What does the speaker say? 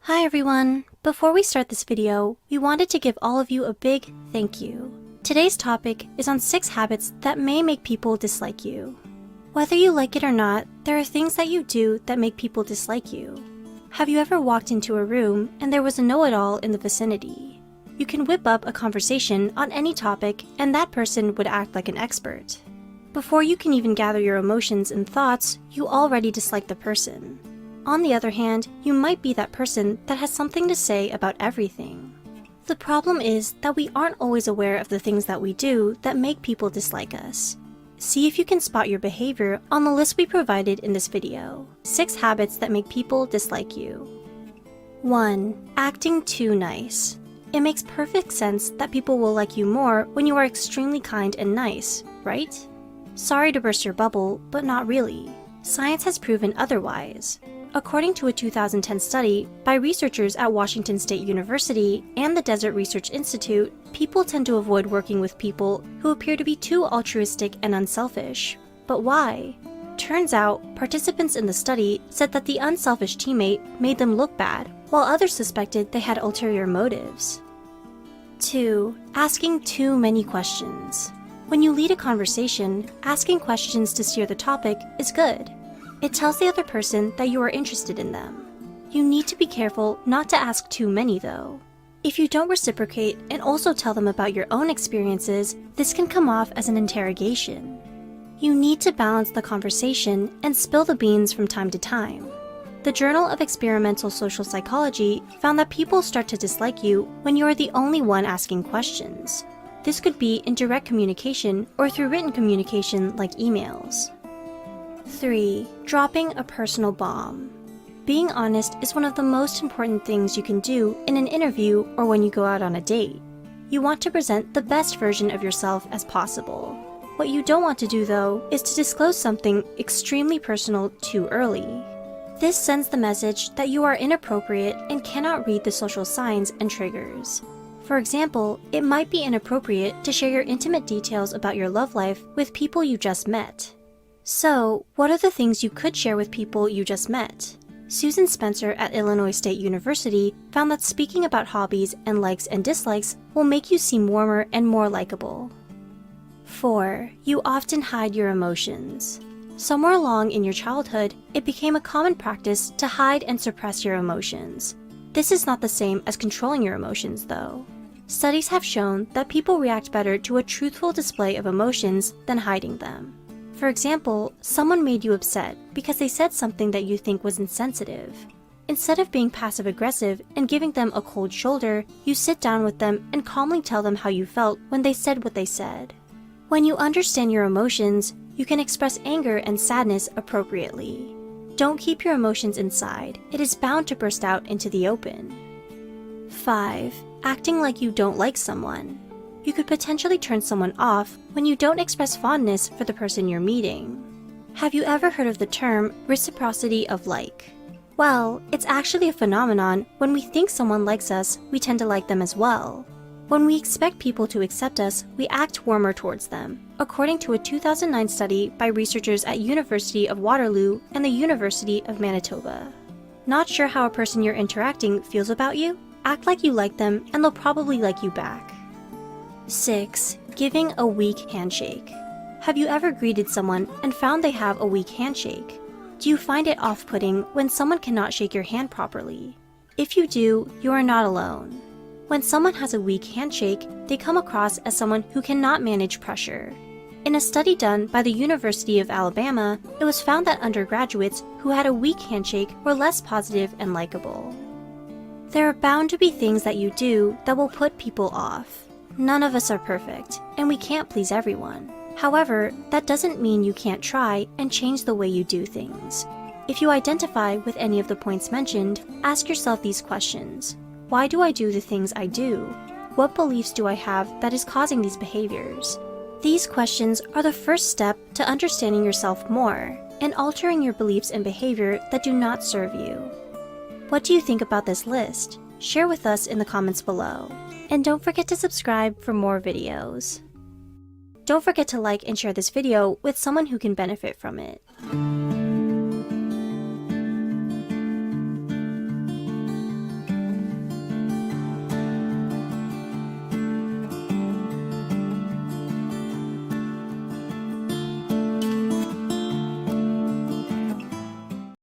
Hi everyone! Before we start this video, we wanted to give all of you a big thank you. Today's topic is on 6 habits that may make people dislike you. Whether you like it or not, there are things that you do that make people dislike you. Have you ever walked into a room and there was a know-it-all in the vicinity? You can whip up a conversation on any topic and that person would act like an expert. Before you can even gather your emotions and thoughts, you already dislike the person. On the other hand, you might be that person that has something to say about everything. The problem is that we aren't always aware of the things that we do that make people dislike us. See if you can spot your behavior on the list we provided in this video. 6 habits that make people dislike you. 1. Acting too nice. It makes perfect sense that people will like you more when you are extremely kind and nice, right? Sorry to burst your bubble, but not really. Science has proven otherwise. According to a 2010 study by researchers at Washington State University and the Desert Research Institute, people tend to avoid working with people who appear to be too altruistic and unselfish. But why? Turns out, participants in the study said that the unselfish teammate made them look bad, while others suspected they had ulterior motives. 2. Asking too many questions. When you lead a conversation, asking questions to steer the topic is good. It tells the other person that you are interested in them. You need to be careful not to ask too many though. If you don't reciprocate and also tell them about your own experiences, this can come off as an interrogation. You need to balance the conversation and spill the beans from time to time. The Journal of Experimental Social Psychology found that people start to dislike you when you are the only one asking questions. This could be in direct communication or through written communication like emails. 3. Dropping a personal bomb. Being honest is one of the most important things you can do in an interview or when you go out on a date. You want to present the best version of yourself as possible. What you don't want to do though is to disclose something extremely personal too early. This sends the message that you are inappropriate and cannot read the social signs and triggers. For example, it might be inappropriate to share your intimate details about your love life with people you just met. So, what are the things you could share with people you just met? Susan Spencer at Illinois State University found that speaking about hobbies and likes and dislikes will make you seem warmer and more likable. 4. You often hide your emotions. Somewhere along in your childhood, it became a common practice to hide and suppress your emotions. This is not the same as controlling your emotions, though. Studies have shown that people react better to a truthful display of emotions than hiding them. For example, someone made you upset because they said something that you think was insensitive. Instead of being passive-aggressive and giving them a cold shoulder, you sit down with them and calmly tell them how you felt when they said what they said. When you understand your emotions, you can express anger and sadness appropriately. Don't keep your emotions inside. It is bound to burst out into the open. 5. Acting like you don't like someone. You could potentially turn someone off when you don't express fondness for the person you're meeting. Have you ever heard of the term reciprocity of like? Well, it's actually a phenomenon when we think someone likes us, we tend to like them as well. When we expect people to accept us, we act warmer towards them, according to a 2009 study by researchers at University of Waterloo and the University of Manitoba. Not sure how a person you're interacting feels about you? Act like you like them and they'll probably like you back. 6. Giving a weak handshake. Have you ever greeted someone and found they have a weak handshake? Do you find it off-putting when someone cannot shake your hand properly? If you do, you are not alone. When someone has a weak handshake, they come across as someone who cannot manage pressure. In a study done by the University of Alabama, it was found that undergraduates who had a weak handshake were less positive and likable. There are bound to be things that you do that will put people off. None of us are perfect, and we can't please everyone. However, that doesn't mean you can't try and change the way you do things. If you identify with any of the points mentioned, ask yourself these questions. Why do I do the things I do? What beliefs do I have that is causing these behaviors? These questions are the first step to understanding yourself more and altering your beliefs and behavior that do not serve you. What do you think about this list? Share with us in the comments below. And don't forget to subscribe for more videos. Don't forget to like and share this video with someone who can benefit from it.